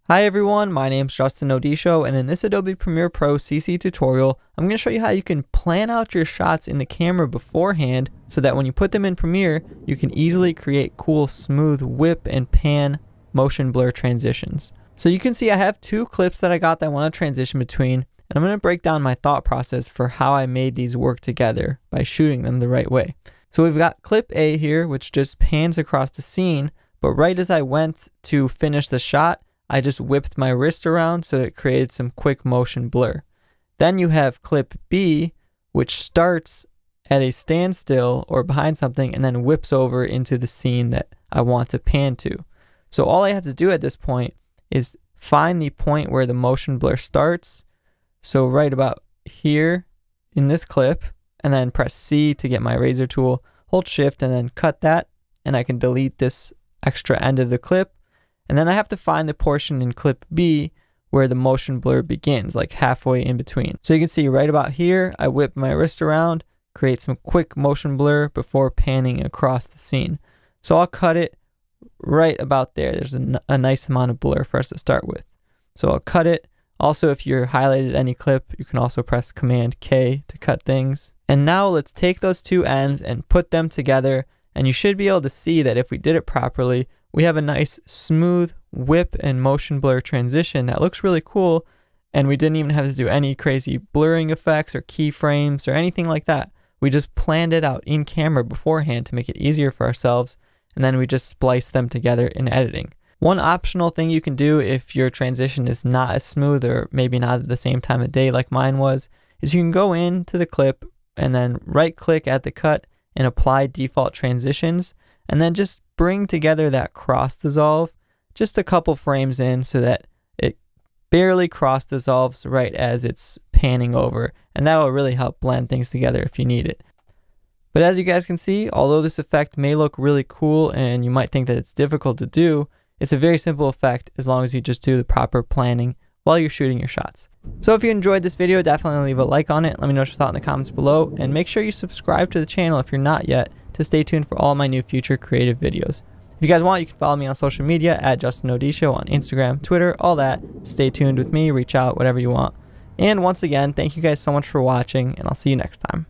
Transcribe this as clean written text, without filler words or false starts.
Hi everyone, my name's Justin Odisho, and in this Adobe Premiere Pro CC tutorial, I'm going to show you how you can plan out your shots in the camera beforehand so that when you put them in Premiere, you can easily create cool smooth whip and pan motion blur transitions. So you can see I have two clips that I got that I want to transition between, and I'm going to break down my thought process for how I made these work together by shooting them the right way. So we've got clip A here, which just pans across the scene, but right as I went to finish the shot, I just whipped my wrist around so it created some quick motion blur. Then you have clip B, which starts at a standstill or behind something and then whips over into the scene that I want to pan to. So all I have to do at this point is find the point where the motion blur starts. So right about here in this clip, and then press C to get my razor tool, hold shift and then cut that, and I can delete this extra end of the clip. And then I have to find the portion in clip B where the motion blur begins, like halfway in between. So you can see right about here, I whip my wrist around, create some quick motion blur before panning across the scene. So I'll cut it right about there. There's a nice amount of blur for us to start with. So I'll cut it. Also, if you're highlighted any clip, you can also press Command K to cut things. And now let's take those two ends and put them together. And you should be able to see that if we did it properly, we have a nice smooth whip and motion blur transition that looks really cool, and we didn't even have to do any crazy blurring effects or keyframes or anything like that. We just planned it out in camera beforehand to make it easier for ourselves, and then we just spliced them together in editing. One optional thing you can do if your transition is not as smooth or maybe not at the same time of day like mine was, is you can go into the clip and then right click at the cut and apply default transitions, and then just bring together that cross dissolve just a couple frames in so that it barely cross dissolves right as it's panning over, and that will really help blend things together if you need it. But as you guys can see, although this effect may look really cool and you might think that it's difficult to do, it's a very simple effect as long as you just do the proper planning while you're shooting your shots. So if you enjoyed this video, definitely leave a like on it. Let me know what you thought in the comments below, and make sure you subscribe to the channel if you're not yet to stay tuned for all my new future creative videos. If you guys want, you can follow me on social media at Justin Odisho on Instagram, Twitter, all that. Stay tuned with me, reach out, whatever you want. And once again, thank you guys so much for watching, and I'll see you next time.